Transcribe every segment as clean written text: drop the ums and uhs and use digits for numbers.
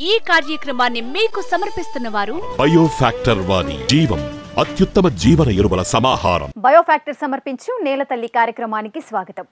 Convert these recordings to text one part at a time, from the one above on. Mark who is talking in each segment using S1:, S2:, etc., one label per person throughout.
S1: ఈ కార్యక్రమాన్ని మీకు సమర్పిస్తున్న వారు
S2: బయోఫ్యాక్టర్ వారి జీవం అత్యుత్తమ జీవన ఎరువుల సమాహారం.
S3: బయోఫ్యాక్టర్ సమర్పించు నేల తల్లి కార్యక్రమానికి స్వాగతం.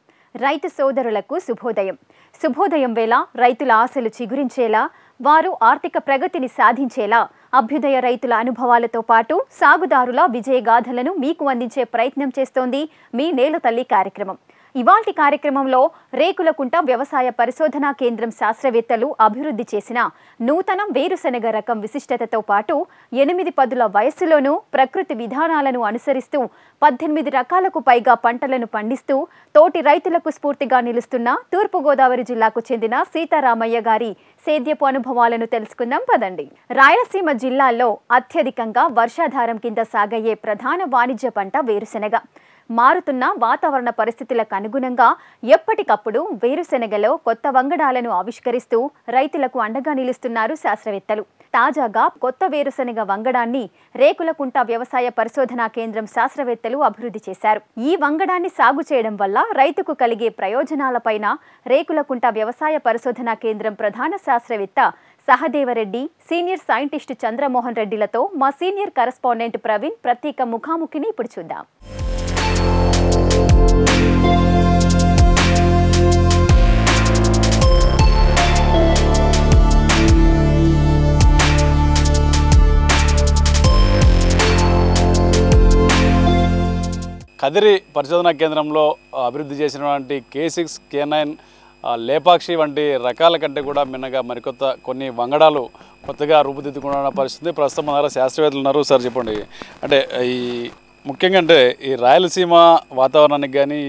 S3: రైతు సోదరులకు శుభోదయం. శుభోదయం వేళ రైతుల ఆశలు చిగురించేలా, వారు ఆర్థిక ప్రగతిని సాధించేలా అభ్యుదయ రైతుల అనుభవాలతో పాటు సాగుదారుల విజయగాథలను మీకు అందించే ప్రయత్నం చేస్తోంది మీ నేల తల్లి కార్యక్రమం. ఇవాల్టి కార్యక్రమంలో రేకులకుంట వ్యవసాయ పరిశోధనా కేంద్రం శాస్త్రవేత్తలు అభివృద్ధి చేసిన నూతనం వేరుశెనగ రకం విశిష్టతతో పాటు 8 పదుల వయస్సులోనూ ప్రకృతి విధానాలను అనుసరిస్తూ 18 రకాలకు పైగా పంటలను పండిస్తూ తోటి రైతులకు స్ఫూర్తిగా నిలుస్తున్న తూర్పుగోదావరి జిల్లాకు చెందిన సీతారామయ్య గారి సేద్యపు అనుభవాలను తెలుసుకుందాం పదండి. రాయలసీమ జిల్లాల్లో అత్యధికంగా వర్షాధారం కింద సాగయ్యే ప్రధాన వాణిజ్య పంట వేరుశెనగ. మారుతున్న వాతావరణ పరిస్థితులకు అనుగుణంగా ఎప్పటికప్పుడు వేరుశెనగలో కొత్త వంగడాలను ఆవిష్కరిస్తూ రైతులకు అండగా నిలుస్తున్నారు శాస్త్రవేత్తలు. తాజాగా కొత్త వేరుశెనగ వంగడాన్ని రేకులకుంట వ్యవసాయ పరిశోధనా కేంద్రం శాస్త్రవేత్తలు అభివృద్ధి చేశారు. ఈ వంగడాన్ని సాగు చేయడం వల్ల రైతుకు కలిగే ప్రయోజనాలపైన రేకులకుంట వ్యవసాయ పరిశోధనా కేంద్రం ప్రధాన శాస్త్రవేత్త సహదేవరెడ్డి, సీనియర్ సైంటిస్టు చంద్రమోహన్ రెడ్డిలతో మా సీనియర్ కరెస్పాండెంట్ ప్రవీణ్ ప్రత్యేక ముఖాముఖిని ఇప్పుడు చూద్దాం.
S4: కదిరి పరిశోధనా కేంద్రంలో అభివృద్ధి చేసినటువంటి K6, K9, లేపాక్షి వంటి రకాల కంటే కూడా మిన్నగా మరికొత్త కొన్ని వంగడాలు కొత్తగా రూపుదిద్దుకున్న పరిస్థితి. ప్రస్తుతం మన దగ్గర శాస్త్రవేత్తలు ఉన్నారు. సార్ చెప్పండి, అంటే ఈ ముఖ్యంగా అంటే ఈ రాయలసీమ వాతావరణానికి కానీ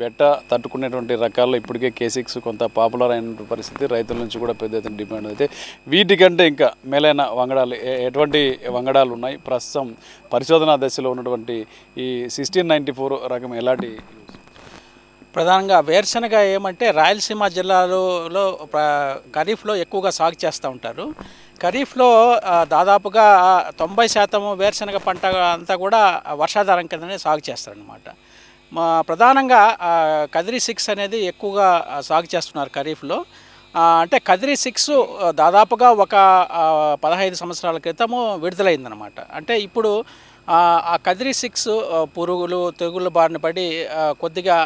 S4: బెట్ట తట్టుకునేటువంటి రకాల్లో ఇప్పటికే K6 కొంత పాపులర్ అయిన పరిస్థితి, రైతుల నుంచి కూడా పెద్ద ఎత్తున డిమాండ్. అయితే వీటికంటే ఇంకా మేలైన వంగడాలు ఎటువంటి వంగడాలు ఉన్నాయి? ప్రస్తుతం పరిశోధనా దశలో ఉన్నటువంటి ఈ 1694 రకం ఎలాంటి?
S5: ప్రధానంగా వేరుశనగ ఏమంటే రాయలసీమ జిల్లాలో ఖరీఫ్లో ఎక్కువగా సాగు చేస్తూ ఉంటారు. ఖరీఫ్లో దాదాపుగా 90% వేరుశనగ పంట అంతా కూడా వర్షాధారం కిందనే సాగు చేస్తారనమాట. ప్రధానంగా కదిరి 6 అనేది ఎక్కువగా సాగు చేస్తున్నారు ఖరీఫ్లో. అంటే కదిరి 6 దాదాపుగా ఒక 15 సంవత్సరాల క్రితము విడుదలైందనమాట. అంటే ఇప్పుడు ఆ కదిరి 6 పురుగులు తెగుళ్ళు బారిన పడి కొద్దిగా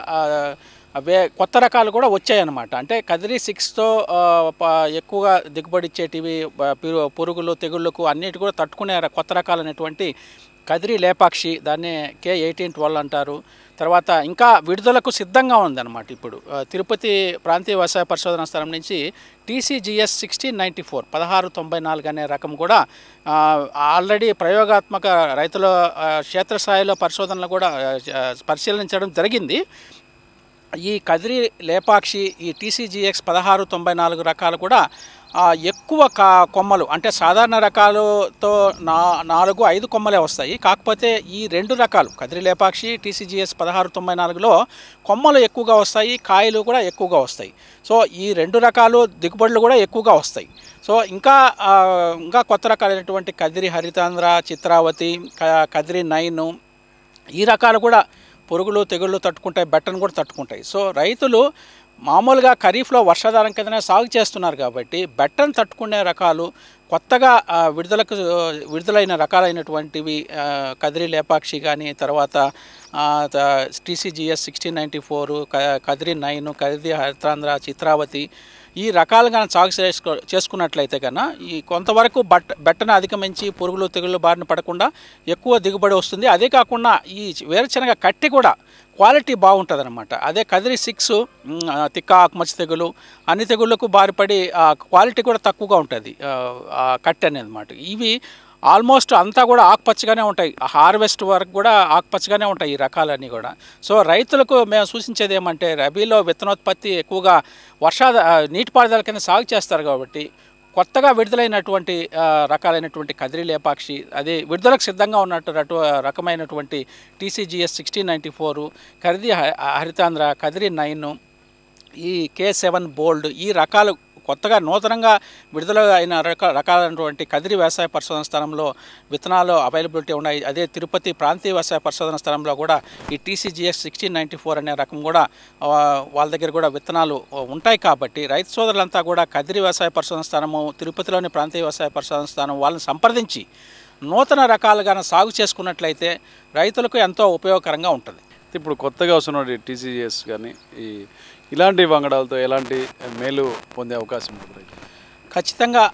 S5: కొత్త రకాలు కూడా వచ్చాయన్నమాట. అంటే కదిరి 6తో ఎక్కువగా దిగుబడి ఇచ్చేటివి పురుగులు తెగుళ్ళకు అన్నిటి కూడా తట్టుకునే కొత్త రకాలైనటువంటి కదిరి లేపాక్షి, దాన్ని K1812 అంటారు. తర్వాత ఇంకా విడుదలకు సిద్ధంగా ఉందన్నమాట. ఇప్పుడు తిరుపతి ప్రాంతీయ వ్యవసాయ పరిశోధనా స్థలం నుంచి TCGS 1694 1694 అనే రకం కూడా ఆల్రెడీ ప్రయోగాత్మక రైతుల క్షేత్రస్థాయిలో పరిశోధనలు కూడా పరిశీలించడం జరిగింది. ఈ కదిరి లేపాక్షి, ఈ TCGX 1694 రకాలు కూడా ఎక్కువ కొమ్మలు, అంటే సాధారణ రకాలతో 4-5 కొమ్మలే వస్తాయి. కాకపోతే ఈ 2 రకాలు కదిరి లేపాక్షి TCGS 1694లో కొమ్మలు ఎక్కువగా వస్తాయి, కాయలు కూడా ఎక్కువగా వస్తాయి. సో ఈ 2 రకాలు దిగుబడులు కూడా ఎక్కువగా వస్తాయి. సో ఇంకా కొత్త రకాలైనటువంటి కదిరి హరితాంధ్ర, చిత్రావతి, కదిరి 9 ఈ రకాలు కూడా పురుగులు తెగుళ్ళు తట్టుకుంటాయి, బెట్టను కూడా తట్టుకుంటాయి. సో రైతులు మామూలుగా ఖరీఫ్లో వర్షాధారం కిందనే సాగు చేస్తున్నారు కాబట్టి బెట్టను తట్టుకునే రకాలు కొత్తగా విడుదలైన రకాలైనటువంటివి కదిరి లేపాక్షి కానీ, తర్వాత TCGS 1694, కదిరి 9, కదిరి హరితాంధ్ర, చిత్రావతి ఈ రకాలుగా సాగు చేసుకున్నట్లయితే కన్నా ఈ కొంతవరకు బెట్టను అధిగమించి పురుగులు తెగుళ్ళు బారిన పడకుండా ఎక్కువ దిగుబడి వస్తుంది. అదే కాకుండా ఈ వేరుశనగ కట్టి కూడా క్వాలిటీ బాగుంటుంది అనమాట. అదే కదిరి 6 తిక్క ఆకుమచ్చ తెగులు అన్ని తెగుళ్ళకు బారిపడి క్వాలిటీ కూడా తక్కువగా ఉంటుంది కట్టి అనేది అనమాట. ఇవి ఆల్మోస్ట్ అంతా కూడా ఆకుపచ్చగానే ఉంటాయి, హార్వెస్ట్ వరకు కూడా ఆకుపచ్చగానే ఉంటాయి ఈ రకాలన్నీ కూడా. సో రైతులకు మేము సూచించేది ఏమంటే రబీలో విత్తనోత్పత్తి ఎక్కువగా నీటిపారుదల కింద సాగు చేస్తారు కాబట్టి కొత్తగా విడుదలైనటువంటి రకాలైనటువంటి కదిరి లేపాక్షి, అదే విడుదలకు సిద్ధంగా ఉన్నట్టు రకమైనటువంటి TCGS 1694, కదిరి హరితాంధ్ర, కదిరి 9, ఈ K7 బోల్డ్ ఈ రకాలు కొత్తగా నూతనంగా విడుదల అయిన రకాలైనటువంటి కదిరి వ్యవసాయ పరిశోధన స్థానంలో విత్తనాలు అవైలబిలిటీ ఉన్నాయి. అదే తిరుపతి ప్రాంతీయ వ్యవసాయ పరిశోధన స్థానంలో కూడా ఈ TCGS 1694 అనే రకం కూడా వాళ్ళ దగ్గర కూడా విత్తనాలు ఉంటాయి. కాబట్టి రైతు సోదరులంతా కూడా కదిరి వ్యవసాయ పరిశోధన స్థానము, తిరుపతిలోని ప్రాంతీయ వ్యవసాయ పరిశోధన స్థానం వాళ్ళని సంప్రదించి నూతన రకాలుగా సాగు చేసుకున్నట్లయితే రైతులకు ఎంతో ఉపయోగకరంగా ఉంటుంది.
S4: ఇప్పుడు కొత్తగా వస్తున్న TCGS కానీ ఇలాంటి వంగడాలతో ఎలాంటి మేలు పొందే అవకాశం ఉంటుంది?
S5: ఖచ్చితంగా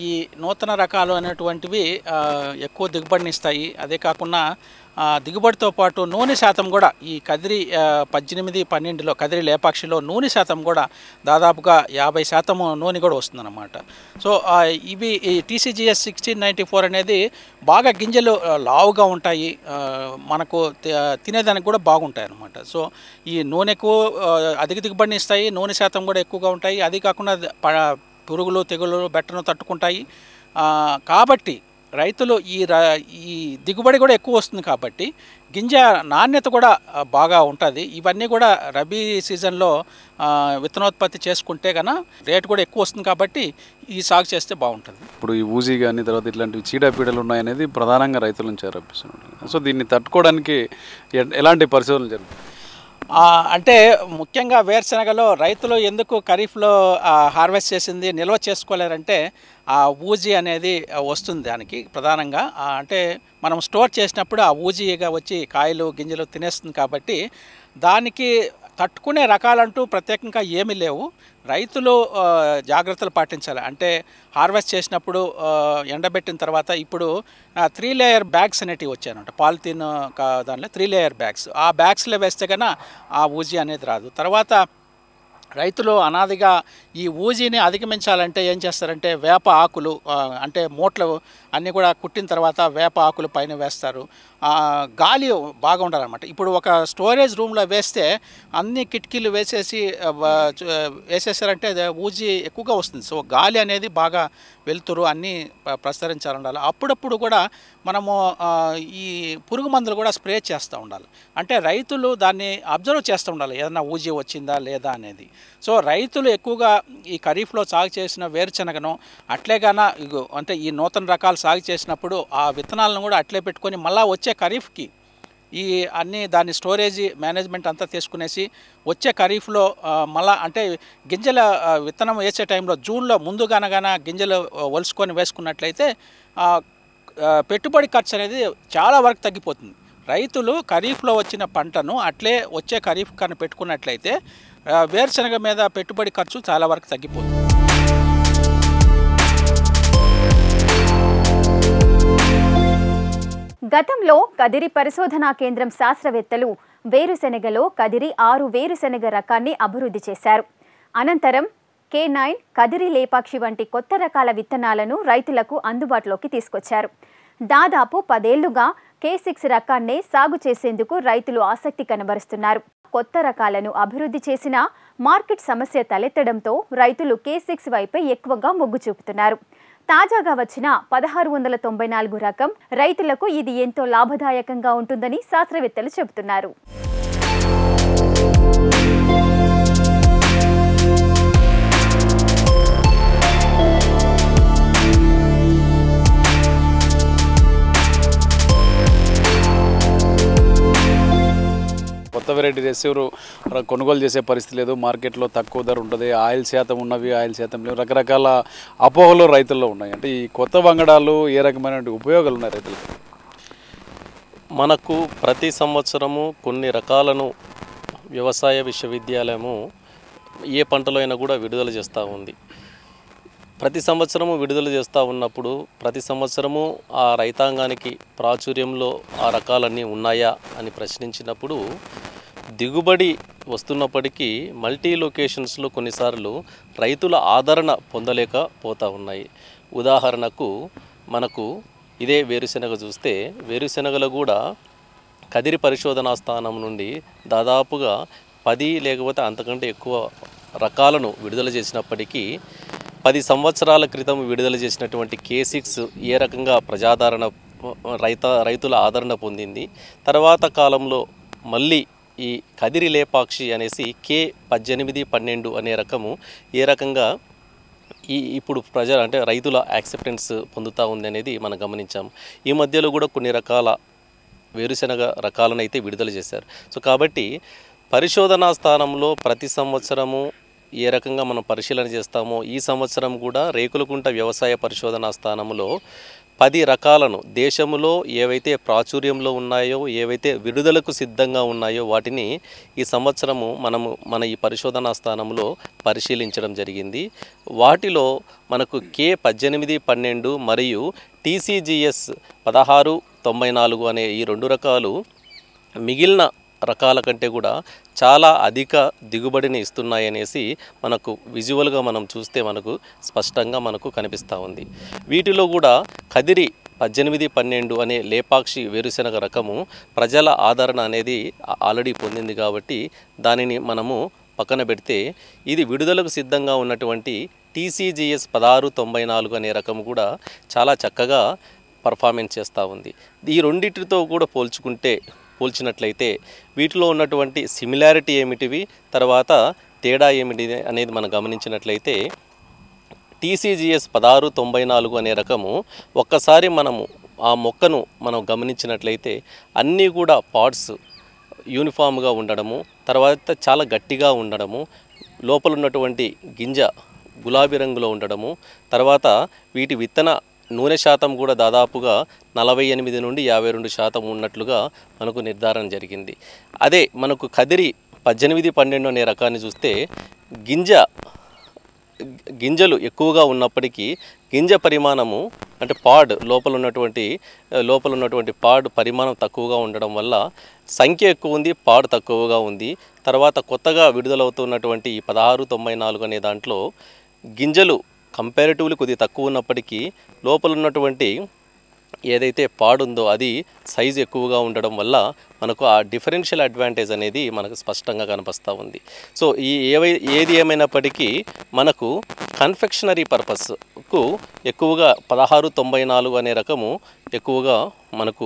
S5: ఈ నూతన రకాలు అనేటువంటివి ఎక్కువ దిగుబడినిస్తాయి. అదే కాకుండా దిగుబడితో పాటు నూనె శాతం కూడా ఈ కదిరి 18-12లో కదిరి లేపాక్షిలో నూనె శాతం కూడా దాదాపుగా 50% నూనె కూడా వస్తుందన్నమాట. సో ఇవి ఈ TCGS 1694 అనేది బాగా గింజలు లావుగా ఉంటాయి, మనకు తినేదానికి కూడా బాగుంటాయి అన్నమాట. సో ఈ నూనెకు అధిక దిగుబడిని ఇస్తాయి, నూనె శాతం కూడా ఎక్కువగా ఉంటాయి. అది కాకుండా పురుగులు తెగులు బెట్టను తట్టుకుంటాయి. కాబట్టి రైతులు ఈ దిగుబడి కూడా ఎక్కువ వస్తుంది కాబట్టి గింజ నాణ్యత కూడా బాగా ఉంటుంది. ఇవన్నీ కూడా రబీ సీజన్లో విత్తనోత్పత్తి చేసుకుంటే కన్నా రేటు కూడా ఎక్కువ వస్తుంది కాబట్టి ఈ సాగు చేస్తే బాగుంటుంది.
S4: ఇప్పుడు ఈ ఊజీ కానీ తర్వాత ఇట్లాంటివి చీడపీడలు ఉన్నాయనేది ప్రధానంగా రైతుల నుంచి ఆరోపిస్తున్నారు. సో దీన్ని తట్టుకోవడానికి ఎలాంటి పరిశోధనలు జరుగుతాయి?
S5: అంటే ముఖ్యంగా వేరుశనగలో రైతులు ఎందుకు ఖరీఫ్లో హార్వెస్ట్ చేసింది నిల్వ చేసుకోలేరంటే ఊజీ అనేది వస్తుంది దానికి ప్రధానంగా. అంటే మనం స్టోర్ చేసినప్పుడు ఊజీగా వచ్చి కాయలు గింజలు తినేస్తుంది కాబట్టి దానికి తట్టుకునే రకాలంటూ ప్రత్యేకంగా ఏమీ లేవు. రైతులు జాగ్రత్తలు పాటించాలి. అంటే హార్వెస్ట్ చేసినప్పుడు ఎండబెట్టిన తర్వాత ఇప్పుడు 3 లేయర్ బ్యాగ్స్ అనేటివి వచ్చాయన్నమాట. పాలిథిన్ దానిలో 3 లేయర్ బ్యాగ్స్, ఆ బ్యాగ్స్లో వేస్తే కన్నా ఆ ఊజీ అనేది రాదు. తర్వాత రైతులు అనాదిగా ఈ ఊజీని అధిగమించాలంటే ఏం చేస్తారంటే వేప ఆకులు అంటే మూటలు అన్నీ కూడా కుట్టిన తర్వాత వేప ఆకులు పైన వేస్తారు. గాలి బాగా ఉండాలన్నమాట. ఇప్పుడు ఒక స్టోరేజ్ రూమ్లో వేస్తే అన్ని కిటికీలు వేసేసారంటే ఊజీ ఎక్కువగా వస్తుంది. సో గాలి అనేది బాగా వెలుతురు అన్నీ ప్రసరించాలండాలి. అప్పుడప్పుడు కూడా మనము ఈ పురుగు మందులు కూడా స్ప్రే చేస్తూ ఉండాలి. అంటే రైతులు దాన్ని అబ్జర్వ్ చేస్తూ ఉండాలి, ఏదైనా ఊజీ వచ్చిందా లేదా అనేది. సో రైతులు ఎక్కువగా ఈ ఖరీఫ్లో సాగు చేసిన వేరుశనగను అట్లేగాన అంటే ఈ నూతన రకాలు సాగు చేసినప్పుడు ఆ విత్తనాలను కూడా అట్లే పెట్టుకొని మళ్ళీ వచ్చే ఖరీఫ్కి ఈ అన్నీ దాని స్టోరేజీ మేనేజ్మెంట్ అంతా తీసుకునేసి వచ్చే ఖరీఫ్లో మళ్ళా అంటే గింజల విత్తనం వేసే టైంలో జూన్లో ముందుగానగాన గింజలు ఒలుసుకొని వేసుకున్నట్లయితే పెట్టుబడి ఖర్చు అనేది చాలా వరకు తగ్గిపోతుంది. రైతులు ఖరీఫ్లో వచ్చిన పంటను అట్లే వచ్చే ఖరీఫ్ కానీ పెట్టుకున్నట్లయితే వేరుశనగ మీద పెట్టుబడి ఖర్చు చాలా వరకు తగ్గిపోతుంది.
S3: గతంలో కదిరి పరిశోధనా కేంద్రం శాస్త్రవేత్తలు వేరుశెనగలో కదిరి 6 వేరుశెనగ రకాన్ని అభివృద్ధి చేశారు. అనంతరం K9, కదిరి లేపాక్షి వంటి కొత్త రకాల విత్తనాలను రైతులకు అందుబాటులోకి తీసుకొచ్చారు. దాదాపు 10 ఏళ్లుగా K6 రకాన్నే సాగు చేసేందుకు రైతులు ఆసక్తి కనబరుస్తున్నారు. కొత్త రకాలను అభివృద్ధి చేసిన మార్కెట్ సమస్య తలెత్తడంతో రైతులు K6 వైపే ఎక్కువగా మొగ్గు చూపుతున్నారు. తాజాగా వచ్చిన 1694 రకం రైతులకు ఇది ఎంతో లాభదాయకంగా ఉంటుందని శాస్త్రవేత్తలు చెబుతున్నారు.
S4: కొత్త వెరైటీ రిసీవర్ కొనుగోలు చేసే పరిస్థితి లేదు, మార్కెట్లో తక్కువ ధర ఉంటుంది, ఆయిల్ శాతం ఉన్నవి ఆయిల్ శాతం లేవు, రకరకాల అపోహలు రైతుల్లో ఉన్నాయి. అంటే ఈ కొత్త వంగడాలు ఏ రకమైన ఉపయోగాలు ఉన్నాయి రైతులకు?
S6: మనకు ప్రతి సంవత్సరము కొన్ని రకాలను వ్యవసాయ విశ్వవిద్యాలయము ఏ పంటలో అయినా కూడా విడుదల చేస్తూ ఉంది. ప్రతి సంవత్సరము విడుదల చేస్తూ ఉన్నప్పుడు ప్రతి సంవత్సరము ఆ రైతాంగానికి ప్రాచుర్యంలో ఆ రకాలన్నీ ఉన్నాయా అని ప్రశ్నించినప్పుడు దిగుబడి వస్తున్నప్పటికీ మల్టీ లొకేషన్స్లో కొన్నిసార్లు రైతుల ఆదరణ పొందలేకపోతూ ఉన్నాయి. ఉదాహరణకు మనకు ఇదే వేరుశెనగ చూస్తే వేరుశెనగలో కూడా కదిరి పరిశోధనా స్థానం నుండి దాదాపుగా 10 లేకపోతే అంతకంటే ఎక్కువ రకాలను విడుదల చేసినప్పటికీ 10 సంవత్సరాల క్రితం విడుదల చేసినటువంటి K6 ఏ రకంగా ప్రజాదరణ రైతుల ఆదరణ పొందింది. తర్వాత కాలంలో మళ్ళీ ఈ కదిరి లేపాక్షి అనేసి K18-12 అనే రకము ఏ రకంగా ఇప్పుడు ప్రజలు అంటే రైతుల యాక్సెప్టెన్స్ పొందుతూ ఉంది అనేది మనం గమనించాం. ఈ మధ్యలో కూడా కొన్ని రకాల వేరుశనగ రకాలను అయితే విడుదల చేశారు. సో కాబట్టి పరిశోధనా స్థానంలో ప్రతి సంవత్సరము ఏ రకంగా మనం పరిశీలన చేస్తామో ఈ సంవత్సరం కూడా రేకులకుంట వ్యవసాయ పరిశోధనా స్థానంలో 10 రకాలను దేశంలో ఏవైతే ప్రాచుర్యంలో ఉన్నాయో ఏవైతే విడుదలకు సిద్ధంగా ఉన్నాయో వాటిని ఈ సంవత్సరము మన ఈ పరిశోధనా స్థానంలో పరిశీలించడం జరిగింది. వాటిలో మనకు K1812 మరియు TCGS 1694 అనే ఈ 2 రకాలు మిగిలిన రకాల కంటే కూడా చాలా అధిక దిగుబడిని ఇస్తున్నాయనేసి మనకు విజువల్గా మనం చూస్తే మనకు స్పష్టంగా మనకు కనిపిస్తూ ఉంది. వీటిలో కూడా కదిరి 1812 అనే లేపాక్షి వేరుశెనగ రకము ప్రజల ఆదరణ అనేది ఆల్రెడీ పొందింది కాబట్టి దానిని మనము పక్కన పెడితే ఇది విడుదలకు సిద్ధంగా ఉన్నటువంటి TCGS 1694 అనే రకము కూడా చాలా చక్కగా పర్ఫార్మెన్స్ చేస్తూ ఉంది. ఈ రెండింటితో కూడా పోల్చినట్లయితే వీటిలో ఉన్నటువంటి సిమిలారిటీ ఏమిటివి, తర్వాత తేడా ఏమిటి అనేది మనం గమనించినట్లయితే TCGS 1694 అనే రకము ఒక్కసారి మనము ఆ మొక్కను మనం గమనించినట్లయితే అన్నీ కూడా పార్ట్స్ యూనిఫామ్గా ఉండడము, తర్వాత చాలా గట్టిగా ఉండడము, లోపల ఉన్నటువంటి గింజ గులాబీ రంగులో ఉండడము, తర్వాత వీటి విత్తన నూనె శాతం కూడా దాదాపుగా 48 నుండి 52% ఉన్నట్లుగా మనకు నిర్ధారణ జరిగింది. అదే మనకు కదిరి 1812 అనే రకాన్ని చూస్తే గింజలు ఎక్కువగా ఉన్నప్పటికీ గింజ పరిమాణము అంటే లోపల ఉన్నటువంటి పాడ్ పరిమాణం తక్కువగా ఉండడం వల్ల సంఖ్య ఎక్కువ ఉంది, పాడ్ తక్కువగా ఉంది. తర్వాత కొత్తగా విడుదలవుతున్నటువంటి ఈ 1694 అనే దాంట్లో గింజలు కంపారిటివ్లీ కొద్దిగా తక్కువ ఉన్నప్పటికీ లోపల ఉన్నటువంటి ఏదైతే పాడుందో అది సైజు ఎక్కువగా ఉండడం వల్ల మనకు ఆ డిఫరెన్షియల్ అడ్వాంటేజ్ అనేది మనకు స్పష్టంగా కనిపిస్తూ ఉంది. సో ఏది ఏమైనప్పటికీ మనకు కన్ఫెక్షనరీ పర్పస్కు ఎక్కువగా 1694 అనే రకము ఎక్కువగా మనకు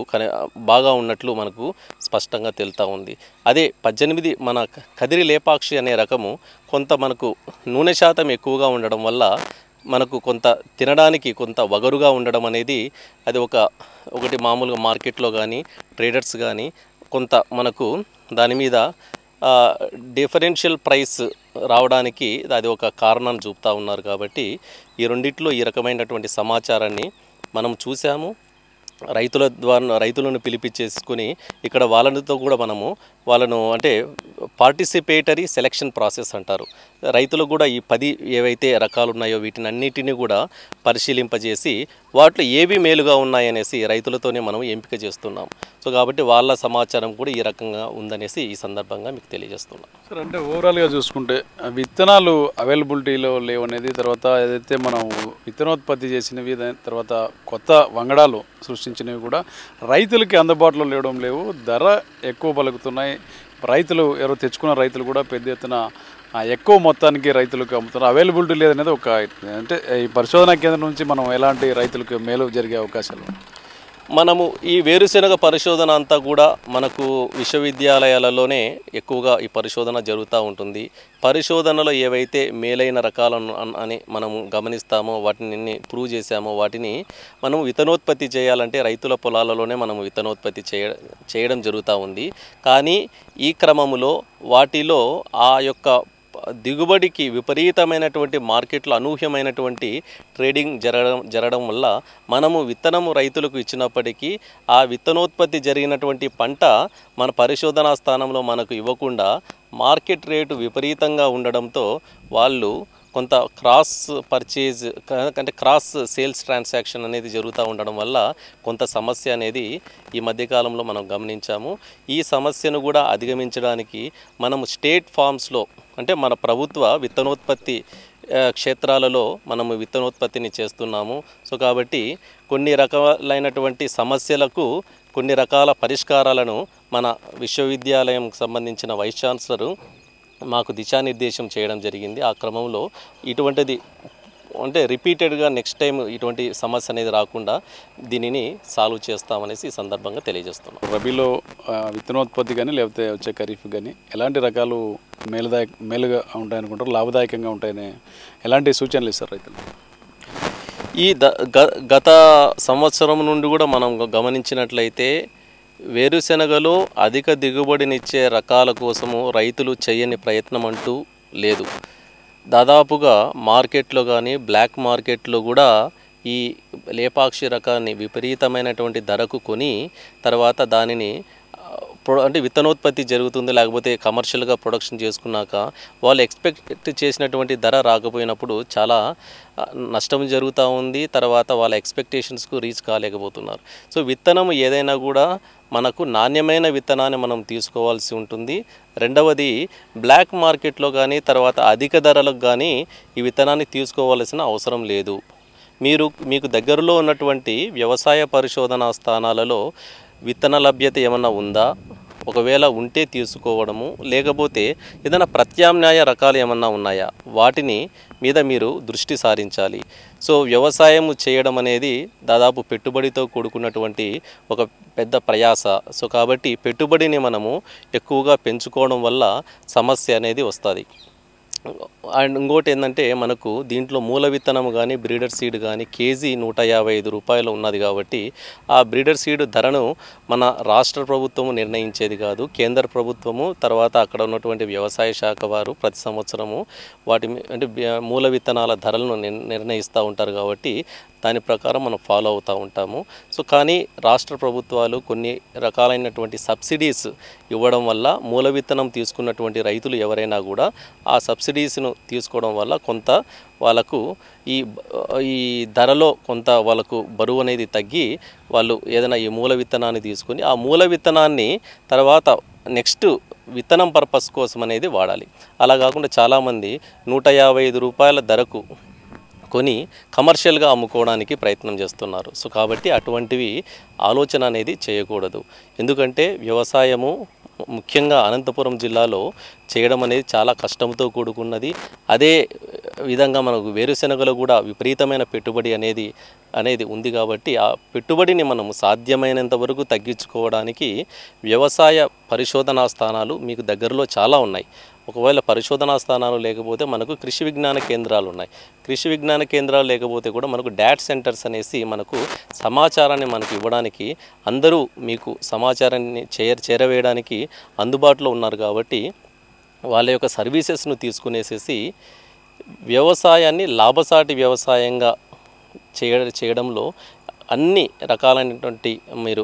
S6: బాగా ఉన్నట్లు మనకు స్పష్టంగా తెలుస్తూ ఉంది. అదే 18 మన కదిరి లేపాక్షి అనే రకము కొంత మనకు నూనె శాతం ఎక్కువగా ఉండడం వల్ల మనకు కొంత తినడానికి కొంత వగరుగా ఉండడం అనేది అది ఒకటి మామూలుగా మార్కెట్లో కానీ ట్రేడర్స్ కానీ కొంత మనకు దాని మీద డిఫరెన్షియల్ ప్రైస్ రావడానికి అది ఒక కారణాన్ని చూపుతూ ఉన్నారు. కాబట్టి ఈ రెండిట్లో ఈ రకమైనటువంటి సమాచారాన్ని మనం చూసాము. రైతులను పిలిపించేసుకుని ఇక్కడ వాళ్ళతో కూడా వాళ్ళను అంటే పార్టిసిపేటరీ సెలక్షన్ ప్రాసెస్ అంటారు. రైతులు కూడా ఈ 10 ఏవైతే రకాలు ఉన్నాయో వీటిని అన్నిటినీ కూడా పరిశీలింపజేసి వాటిలో ఏవి మేలుగా ఉన్నాయనేసి రైతులతోనే మనం ఎంపిక చేస్తున్నాం. సో కాబట్టి వాళ్ళ సమాచారం కూడా ఈ రకంగా ఉందనేసి ఈ సందర్భంగా మీకు తెలియజేస్తున్నాం.
S4: సార్, అంటే ఓవరాల్గా చూసుకుంటే విత్తనాలు అవైలబిలిటీలో లేవనేది, తర్వాత ఏదైతే మనం విత్తనోత్పత్తి చేసినవి, తర్వాత కొత్త వంగడాలు సృష్టించినవి కూడా రైతులకి అందుబాటులో లేవు, ధర ఎక్కువ పలుకుతున్నాయి. రైతులు ఎవరో తెచ్చుకున్న రైతులు కూడా పెద్ద ఎత్తున ఎక్కువ మొత్తానికి రైతులకు అమ్ముతున్నారు. అవైలబిలిటీ లేదనేది అంటే ఈ పరిశోధనా కేంద్రం నుంచి మనం ఎలాంటి రైతులకు మేలు జరిగే అవకాశాలు?
S6: మనము ఈ వేరుశెనగ పరిశోధన అంతా కూడా మనకు విశ్వవిద్యాలయాలలోనే ఎక్కువగా ఈ పరిశోధన జరుగుతూ ఉంటుంది. పరిశోధనలో ఏవైతే మేలైన రకాలను అని మనము గమనిస్తామో వాటిని ప్రూవ్ చేసామో వాటిని మనము విత్తనోత్పత్తి చేయాలంటే రైతుల పొలాలలోనే మనము విత్తనోత్పత్తి చేయడం జరుగుతూ ఉంది. కానీ ఈ క్రమంలో వాటిలో ఆ యొక్క దిగుబడికి విపరీతమైనటువంటి మార్కెట్లో అనూహ్యమైనటువంటి ట్రేడింగ్ జరగడం వల్ల మనము విత్తనము రైతులకు ఇచ్చినప్పటికీ ఆ విత్తనోత్పత్తి జరిగినటువంటి పంట మన పరిశోధనా స్థానంలో మనకు ఇవ్వకుండా మార్కెట్ రేటు విపరీతంగా ఉండడంతో వాళ్ళు కొంత క్రాస్ పర్చేజ్ అంటే క్రాస్ సేల్స్ ట్రాన్సాక్షన్ అనేది జరుగుతూ ఉండడం వల్ల కొంత సమస్య అనేది ఈ మధ్యకాలంలో మనం గమనించాము. ఈ సమస్యను కూడా అధిగమించడానికి మనము స్టేట్ ఫార్మ్స్లో అంటే మన ప్రభుత్వ విత్తనోత్పత్తి క్షేత్రాలలో మనము విత్తనోత్పత్తిని చేస్తున్నాము. సో కాబట్టి కొన్ని రకాలైనటువంటి సమస్యలకు కొన్ని రకాల పరిష్కారాలను మన విశ్వవిద్యాలయం సంబంధించిన వైస్ ఛాన్సలరు మాకు దిశానిర్దేశం చేయడం జరిగింది. ఆ క్రమంలో ఇటువంటిది అంటే రిపీటెడ్గా నెక్స్ట్ టైం ఇటువంటి సమస్య అనేది రాకుండా దీనిని సాల్వ్ చేస్తామనేసి ఈ సందర్భంగా తెలియజేస్తున్నాం.
S4: రబీలో విత్తనోత్పత్తి కానీ లేకపోతే వచ్చే ఖరీఫ్ కానీ ఎలాంటి రకాలు మేలుగా ఉంటాయనుకుంటారు, లాభదాయకంగా ఉంటాయని ఎలాంటి సూచనలు ఇస్తారు రైతులు?
S6: ఈ గత సంవత్సరం నుండి కూడా మనం గమనించినట్లయితే వేరుశెనగలో అధిక దిగుబడినిచ్చే రకాల కోసము రైతులు చేయని ప్రయత్నం అంటూ లేదు. దాదాపుగా మార్కెట్లో కానీ బ్లాక్ మార్కెట్లో కూడా ఈ లేపాక్షి రకాన్ని విపరీతమైనటువంటి ధరకు కొని తర్వాత దానిని అంటే విత్తనోత్పత్తి జరుగుతుంది, లేకపోతే కమర్షియల్గా ప్రొడక్షన్ చేసుకున్నాక వాళ్ళు ఎక్స్పెక్ట్ చేసినటువంటి ధర రాకపోయినప్పుడు చాలా నష్టం జరుగుతూ ఉంది. తర్వాత వాళ్ళ ఎక్స్పెక్టేషన్స్కు రీచ్ కాలేకపోతున్నారు. సో విత్తనం ఏదైనా కూడా మనకు నాణ్యమైన విత్తనాన్ని మనం తీసుకోవాల్సి ఉంటుంది. రెండవది బ్లాక్ మార్కెట్లో కానీ తర్వాత అధిక ధరలకు కానీ ఈ విత్తనాన్ని తీసుకోవాల్సిన అవసరం లేదు. మీకు దగ్గరలో ఉన్నటువంటి వ్యవసాయ పరిశోధనా స్థానాలలో విత్తన లభ్యత ఏమన్నా ఉందా, ఒకవేళ ఉంటే తీసుకోవడము, లేకపోతే ఏదైనా ప్రత్యామ్నాయ రకాలు ఏమన్నా ఉన్నాయా వాటిని మీద మీరు దృష్టి సారించాలి. సో వ్యవసాయం చేయడం అనేది దాదాపు పెట్టుబడితో కూడుకున్నటువంటి ఒక పెద్ద ప్రయాస. సో కాబట్టి పెట్టుబడిని మనము ఎక్కువగా పెంచుకోవడం వల్ల సమస్య అనేది వస్తుంది. అండ్ ఇంకోటి ఏంటంటే మనకు దీంట్లో మూల విత్తనం కానీ బ్రీడర్ సీడ్ కానీ కేజీ 155 రూపాయలు ఉన్నది కాబట్టి ఆ బ్రీడర్ సీడ్ ధరను మన రాష్ట్ర ప్రభుత్వము నిర్ణయించేది కాదు, కేంద్ర ప్రభుత్వము తర్వాత అక్కడ ఉన్నటువంటి వ్యవసాయ శాఖ వారు ప్రతి సంవత్సరము వాటి అంటే మూల విత్తనాల ధరలను నిర్ణయిస్తూ ఉంటారు కాబట్టి దాని ప్రకారం మనం ఫాలో అవుతూ ఉంటాము. సో కానీ రాష్ట్ర ప్రభుత్వాలు కొన్ని రకాలైనటువంటి సబ్సిడీస్ ఇవ్వడం వల్ల మూల విత్తనం తీసుకున్నటువంటి రైతులు ఎవరైనా కూడా ఆ సబ్సిడీస్ను తీసుకోవడం వల్ల కొంత వాళ్ళకు ఈ ధరలో కొంత వాళ్ళకు బరువు అనేది తగ్గి వాళ్ళు ఏదైనా ఈ మూల విత్తనాన్ని తీసుకొని ఆ మూల విత్తనాన్ని తర్వాత నెక్స్ట్ విత్తనం పర్పస్ కోసం అనేది వాడాలి. అలా కాకుండా చాలామంది 155 రూపాయల ధరకు కొని కమర్షియల్గా అమ్ముకోవడానికి ప్రయత్నం చేస్తున్నారు. సో కాబట్టి అటువంటివి ఆలోచన అనేది చేయకూడదు. ఎందుకంటే వ్యవసాయము ముఖ్యంగా అనంతపురం జిల్లాలో చేయడం అనేది చాలా కష్టంతో కూడుకున్నది. అదే విధంగా మనకు వేరుశెనగలో కూడా విపరీతమైన పెట్టుబడి అనేది ఉంది కాబట్టి ఆ పెట్టుబడిని మనము సాధ్యమైనంత వరకు తగ్గించుకోవడానికి వ్యవసాయ పరిశోధనా స్థానాలు మీకు దగ్గరలో చాలా ఉన్నాయి. ఒకవేళ పరిశోధనా స్థానాలు లేకపోతే మనకు కృషి విజ్ఞాన కేంద్రాలు ఉన్నాయి. కృషి విజ్ఞాన కేంద్రాలు లేకపోతే కూడా మనకు డాట్ సెంటర్స్ అనేసి మనకు సమాచారాన్ని మనకు ఇవ్వడానికి అందరూ మీకు సమాచారాన్ని చేరవేయడానికి అందుబాటులో ఉన్నారు కాబట్టి వాళ్ళ యొక్క సర్వీసెస్ను తీసుకునేసేసి వ్యవసాయాన్ని లాభసాటి వ్యవసాయంగా చేయడంలో అన్ని రకాలైనటువంటి మీరు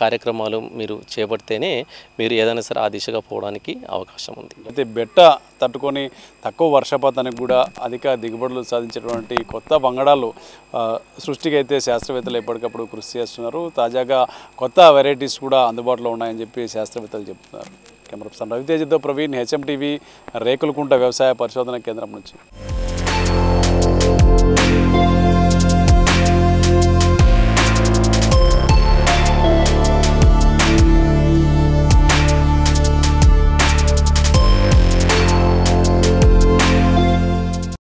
S6: కార్యక్రమాలు మీరు చేపడితేనే మీరు ఏదైనా సరే ఆ దిశగా పోవడానికి అవకాశం ఉంది.
S4: అయితే బెట్ట తట్టుకొని తక్కువ వర్షపాతానికి కూడా అధిక దిగుబడులు సాధించేటువంటి కొత్త వంగడాలు సృష్టికి అయితే శాస్త్రవేత్తలు ఎప్పటికప్పుడు కృషి చేస్తున్నారు. తాజాగా కొత్త వెరైటీస్ కూడా అందుబాటులో ఉన్నాయని చెప్పి శాస్త్రవేత్తలు చెప్తున్నారు. కెమెరా పర్సన్ రవితేజతో ప్రవీణ్, HM TV, రేకులకుంట వ్యవసాయ పరిశోధన కేంద్రం నుంచి.